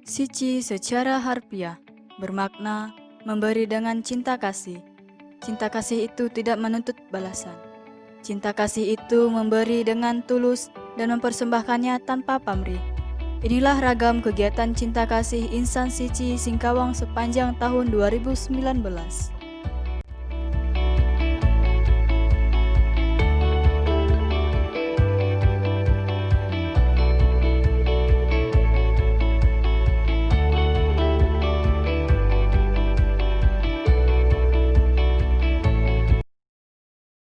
Sici secara harfiah bermakna memberi dengan cinta kasih. Cinta kasih itu tidak menuntut balasan. Cinta kasih itu memberi dengan tulus dan mempersembahkannya tanpa pamrih. Inilah ragam kegiatan cinta kasih Insan Sici Singkawang sepanjang tahun 2019.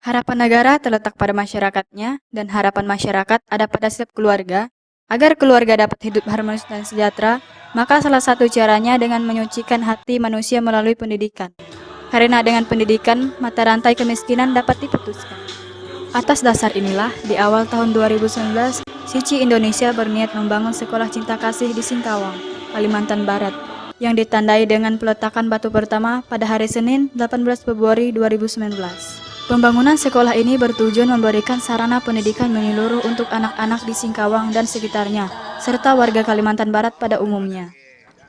Harapan negara terletak pada masyarakatnya, dan harapan masyarakat ada pada setiap keluarga. Agar keluarga dapat hidup harmonis dan sejahtera, maka salah satu caranya dengan menyucikan hati manusia melalui pendidikan. Karena dengan pendidikan, mata rantai kemiskinan dapat diputuskan. Atas dasar inilah, di awal tahun 2019, Sici Indonesia berniat membangun sekolah cinta kasih di Singkawang, Kalimantan Barat, yang ditandai dengan peletakan batu pertama pada hari Senin 18 Februari 2019. Pembangunan sekolah ini bertujuan memberikan sarana pendidikan menyeluruh untuk anak-anak di Singkawang dan sekitarnya, serta warga Kalimantan Barat pada umumnya.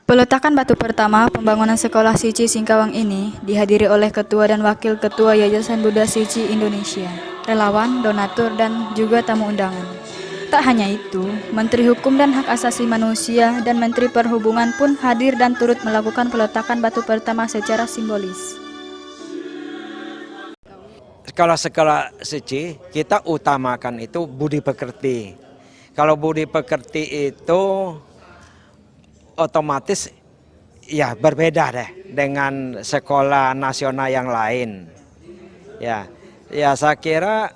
Peletakan batu pertama pembangunan sekolah Sici Singkawang ini dihadiri oleh Ketua dan Wakil Ketua Yayasan Buddha Sici Indonesia, relawan, donatur, dan juga tamu undangan. Tak hanya itu, Menteri Hukum dan Hak Asasi Manusia dan Menteri Perhubungan pun hadir dan turut melakukan peletakan batu pertama secara simbolis. Kalau sekolah Sici, kita utamakan itu budi pekerti. Kalau budi pekerti itu otomatis ya berbeda deh dengan sekolah nasional yang lain. Ya saya kira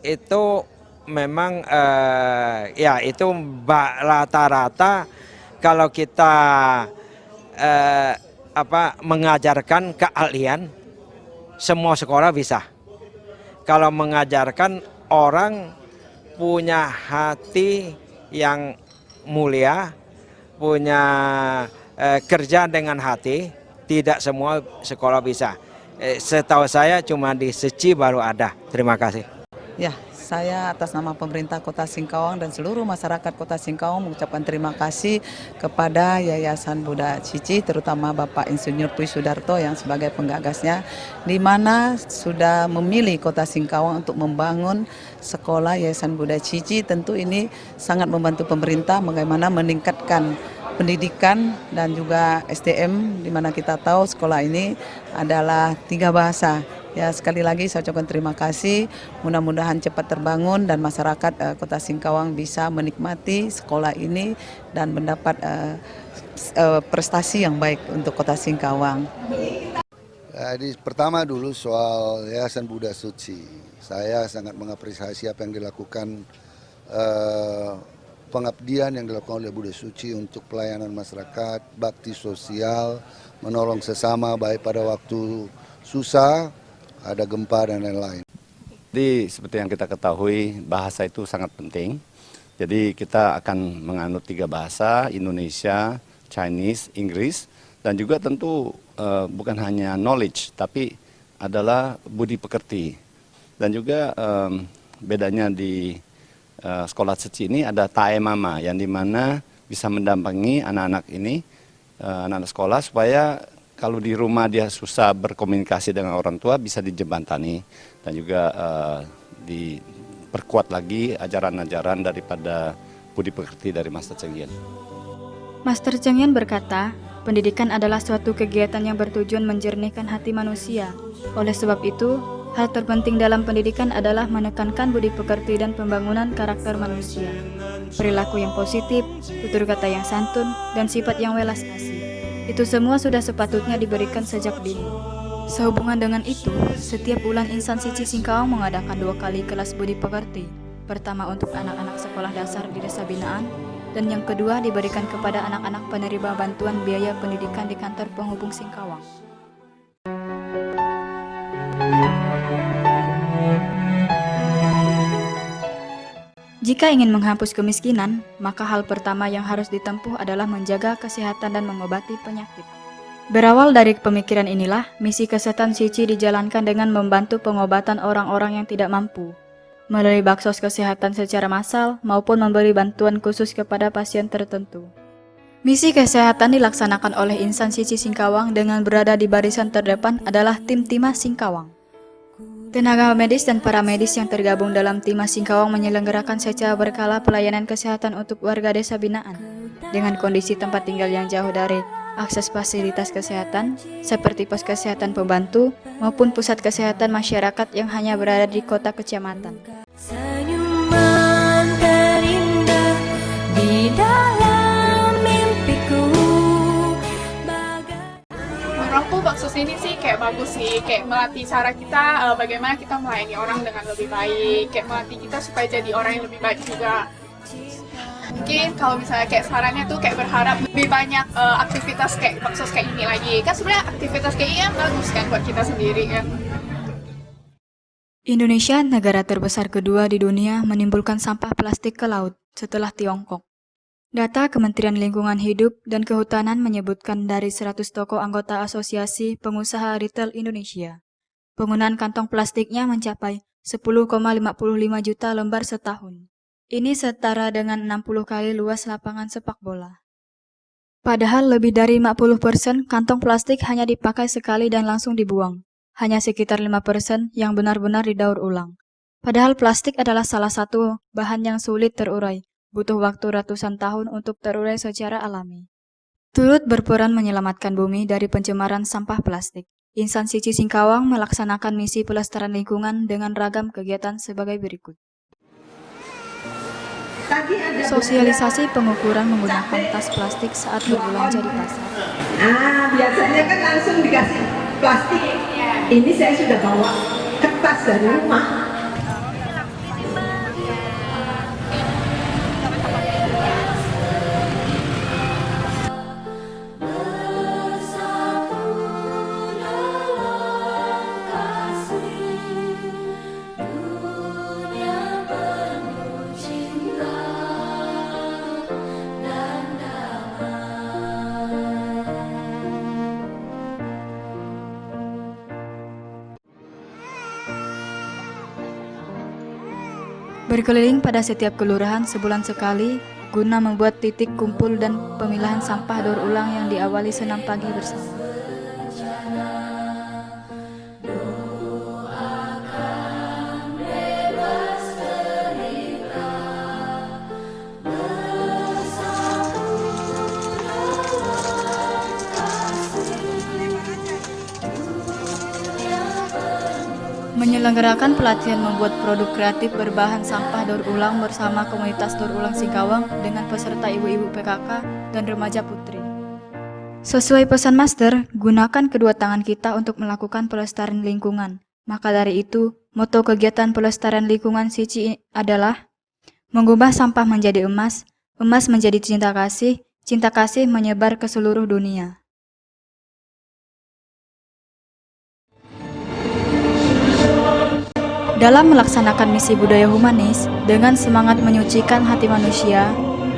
itu memang ya itu rata-rata kalau kita mengajarkan keahlian, semua sekolah bisa. Kalau mengajarkan orang punya hati yang mulia, punya kerja dengan hati, tidak semua sekolah bisa. Setahu saya cuma di Sici baru ada. Terima kasih. Ya, saya atas nama pemerintah Kota Singkawang dan seluruh masyarakat Kota Singkawang mengucapkan terima kasih kepada Yayasan Buddha Sici, terutama Bapak Insinyur Pui Sudarto yang sebagai penggagasnya, di mana sudah memilih Kota Singkawang untuk membangun sekolah Yayasan Buddha Sici. Tentu ini sangat membantu pemerintah bagaimana meningkatkan pendidikan dan juga SDM, di mana kita tahu sekolah ini adalah 3 bahasa. Ya, sekali lagi saya ucapkan terima kasih, mudah-mudahan cepat terbangun dan masyarakat Kota Singkawang bisa menikmati sekolah ini dan mendapat prestasi yang baik untuk Kota Singkawang. Jadi pertama dulu soal Yayasan Buddha Sici, saya sangat mengapresiasi apa yang dilakukan pengabdian yang dilakukan oleh Buddha Sici untuk pelayanan masyarakat, bakti sosial, menolong sesama baik pada waktu susah, ada gempa dan lain-lain. Jadi seperti yang kita ketahui, bahasa itu sangat penting. Jadi kita akan menganut 3 bahasa, Indonesia, Chinese, Inggris, dan juga tentu bukan hanya knowledge, tapi adalah budi pekerti. Dan juga bedanya di sekolah Sici ini ada Tae Mama, yang dimana bisa mendampingi anak-anak ini, anak-anak sekolah, supaya kalau di rumah dia susah berkomunikasi dengan orang tua bisa dijembatani, dan juga diperkuat lagi ajaran-ajaran daripada budi pekerti dari Master Cheng Yen. Master Cheng Yen berkata, pendidikan adalah suatu kegiatan yang bertujuan menjernihkan hati manusia. Oleh sebab itu, hal terpenting dalam pendidikan adalah menekankan budi pekerti dan pembangunan karakter manusia. Perilaku yang positif, tutur kata yang santun, dan sifat yang welas asih. Itu semua sudah sepatutnya diberikan sejak dini. Sehubungan dengan itu, setiap bulan Insan Sici Singkawang mengadakan 2 kali kelas budi pekerti. Pertama untuk anak-anak sekolah dasar di desa binaan, dan yang kedua diberikan kepada anak-anak penerima bantuan biaya pendidikan di kantor penghubung Singkawang. Jika ingin menghapus kemiskinan, maka hal pertama yang harus ditempuh adalah menjaga kesehatan dan mengobati penyakit. Berawal dari pemikiran inilah, misi kesehatan Sici dijalankan dengan membantu pengobatan orang-orang yang tidak mampu, melalui baksos kesehatan secara massal maupun memberi bantuan khusus kepada pasien tertentu. Misi kesehatan dilaksanakan oleh Insan Cici Singkawang dengan berada di barisan terdepan adalah tim Timas Singkawang. Tenaga medis dan paramedis yang tergabung dalam Timas Singkawang menyelenggarakan secara berkala pelayanan kesehatan untuk warga desa binaan dengan kondisi tempat tinggal yang jauh dari akses fasilitas kesehatan seperti pos kesehatan pembantu maupun pusat kesehatan masyarakat yang hanya berada di kota kecamatan. Senyuman terindah di dalam mimpiku. Menurutku baksos ini sih kayak bagus sih, kayak melatih cara kita bagaimana kita melayani orang dengan lebih baik, kayak melatih kita supaya jadi orang yang lebih baik juga. Mungkin kalau misalnya kayak sarannya tuh kayak berharap lebih banyak aktivitas kayak baksos kayak ini lagi. Kan sebenarnya aktivitas kayak ini kan bagus kan buat kita sendiri kan. Indonesia, negara terbesar kedua di dunia, menimbulkan sampah plastik ke laut setelah Tiongkok. Data Kementerian Lingkungan Hidup dan Kehutanan menyebutkan dari 100 toko anggota Asosiasi Pengusaha Retail Indonesia, penggunaan kantong plastiknya mencapai 10,55 juta lembar setahun. Ini setara dengan 60 kali luas lapangan sepak bola. Padahal lebih dari 50% kantong plastik hanya dipakai sekali dan langsung dibuang. Hanya sekitar 5% yang benar-benar didaur ulang. Padahal plastik adalah salah satu bahan yang sulit terurai. Butuh waktu ratusan tahun untuk terurai secara alami. Turut berperan menyelamatkan bumi dari pencemaran sampah plastik, Insan Cici Singkawang melaksanakan misi pelestarian lingkungan dengan ragam kegiatan sebagai berikut. Sosialisasi pengukuran menggunakan tas plastik saat berbelanja di pasar. Biasanya kan langsung dikasih plastik. Ini saya sudah bawa kertas dari rumah. Berkeliling pada setiap kelurahan sebulan sekali guna membuat titik kumpul dan pemilahan sampah daur ulang yang diawali senam pagi bersama. Menyelenggarakan pelatihan membuat produk kreatif berbahan sampah daur ulang bersama komunitas daur ulang Singkawang dengan peserta ibu-ibu PKK dan remaja putri. Sesuai pesan Master, gunakan kedua tangan kita untuk melakukan pelestarian lingkungan. Maka dari itu, moto kegiatan pelestarian lingkungan Cici adalah mengubah sampah menjadi emas, emas menjadi cinta kasih menyebar ke seluruh dunia. Dalam melaksanakan misi budaya humanis dengan semangat menyucikan hati manusia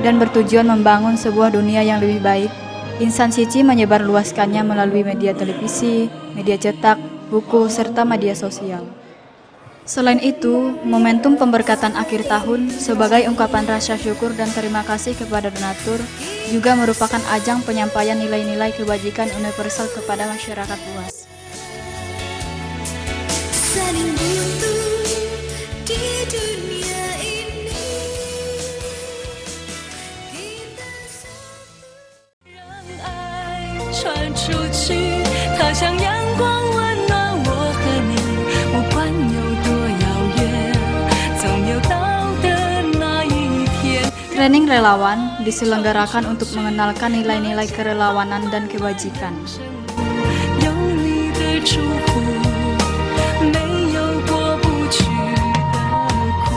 dan bertujuan membangun sebuah dunia yang lebih baik, Insan Cici menyebarluaskannya melalui media televisi, media cetak, buku, serta media sosial. Selain itu, momentum pemberkatan akhir tahun sebagai ungkapan rasa syukur dan terima kasih kepada donatur juga merupakan ajang penyampaian nilai-nilai kebajikan universal kepada masyarakat luas. Saling buntu di dunia ini, kita satu. 让爱传出去，它像阳光温暖我和你，不管有多遥远，总有到的那一天。 Training relawan diselenggarakan untuk mengenalkan nilai-nilai kerelawanan dan kebajikan. 有你的祝福，没有过不去的苦。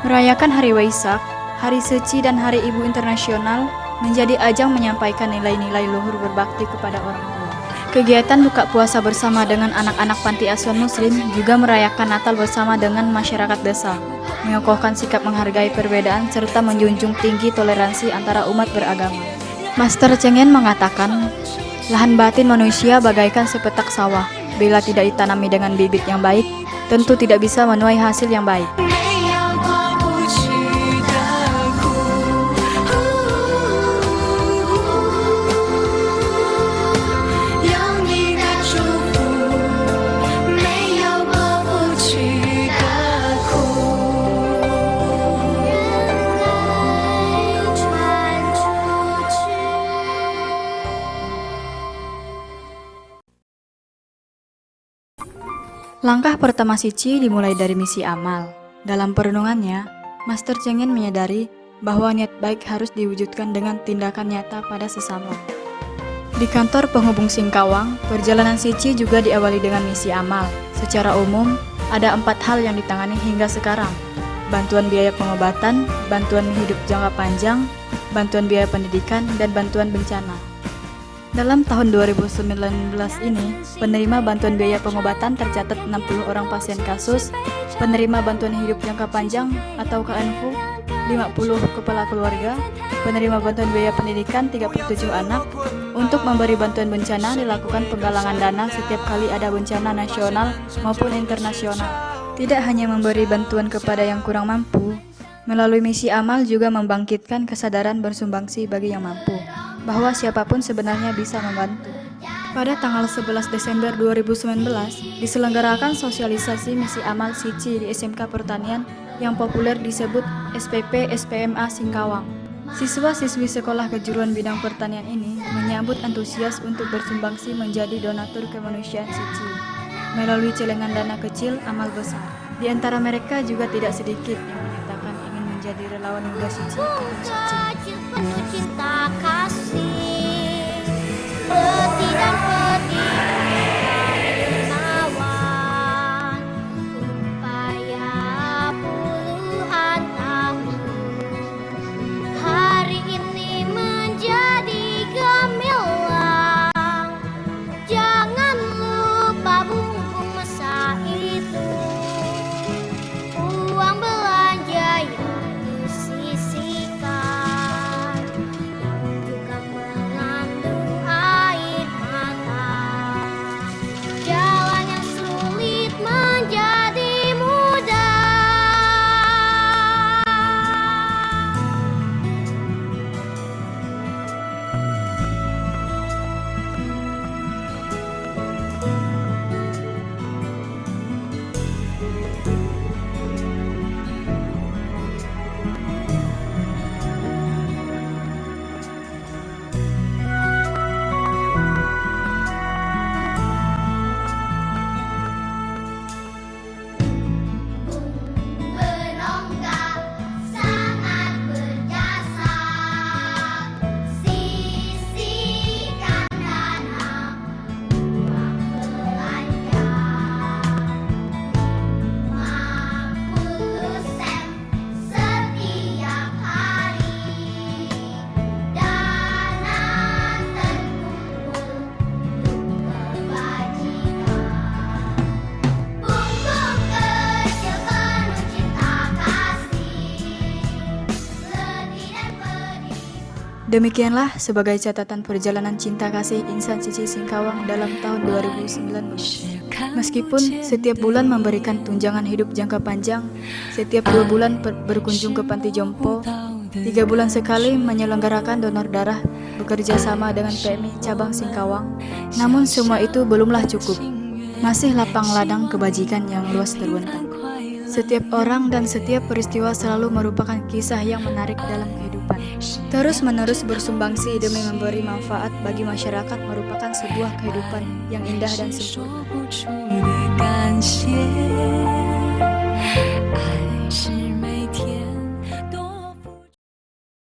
Merayakan Hari Waisak, Hari Suci dan Hari Ibu Internasional menjadi ajang menyampaikan nilai-nilai luhur berbakti kepada orang tua. Kegiatan buka puasa bersama dengan anak-anak panti asuhan muslim juga merayakan Natal bersama dengan masyarakat desa, mengokohkan sikap menghargai perbedaan serta menjunjung tinggi toleransi antara umat beragama. Master Cheng Yen mengatakan, lahan batin manusia bagaikan sepetak sawah. Bila tidak ditanami dengan bibit yang baik, tentu tidak bisa menuai hasil yang baik. 没有过不去的苦，有你的祝福，没有过不去的苦。人传出去。 Langkah pertama Sici dimulai dari misi amal. Dalam perenungannya, Master Cheng Yen menyadari bahwa niat baik harus diwujudkan dengan tindakan nyata pada sesama. Di kantor penghubung Singkawang, perjalanan Sici juga diawali dengan misi amal. Secara umum, ada 4 hal yang ditangani hingga sekarang. Bantuan biaya pengobatan, bantuan hidup jangka panjang, bantuan biaya pendidikan, dan bantuan bencana. Dalam tahun 2019 ini, penerima bantuan biaya pengobatan tercatat 60 orang pasien kasus, penerima bantuan hidup jangka panjang atau KNFU 50 kepala keluarga, penerima bantuan biaya pendidikan 37 anak. Untuk memberi bantuan bencana dilakukan penggalangan dana setiap kali ada bencana nasional maupun internasional. Tidak hanya memberi bantuan kepada yang kurang mampu, melalui misi amal juga membangkitkan kesadaran bersumbangsi bagi yang mampu, bahwa siapapun sebenarnya bisa membantu. Pada tanggal 11 Desember 2019, diselenggarakan sosialisasi misi amal Sici di SMK Pertanian yang populer disebut SPP SPMA Singkawang. Siswa-siswi sekolah kejuruan bidang pertanian ini menyambut antusias untuk bersumbangsi menjadi donatur kemanusiaan Sici melalui celengan dana kecil amal besar. Di antara mereka juga tidak sedikit yang menyatakan ingin menjadi relawan muda Sici atau Sici. Penuh cinta kasih, letih dan pedih menawan upaya puluhan tahun. Hari ini menjadi gemilang, jangan lupa bungkung masa itu. Uang belanja yang disisihkan juga mengandung air mata. Jalan yang sulit menjadi mudah. Penonggak sangat berjasa, sisihkan dana uang belanja 50 sen setiap hari. Dana terkumpul untuk kebajikan. Bungkuk kecil penuh cinta kasih, letih dan pedih. Demikianlah sebagai catatan perjalanan cinta kasih insan Sici Singkawang dalam tahun 2019. Meskipun setiap bulan memberikan tunjangan hidup jangka panjang, setiap 2 bulan berkunjung ke panti jompo, 3 bulan sekali menyelenggarakan donor darah bekerja sama dengan PMI cabang Singkawang, namun semua itu belumlah cukup. Masih lapang ladang kebajikan yang luas terbentang. Setiap orang dan setiap peristiwa selalu merupakan kisah yang menarik dalam kehidupan. Terus-menerus bersumbangsi demi memberi manfaat bagi masyarakat merupakan sebuah kehidupan yang indah dan sempurna. 不出的感谢，爱是美。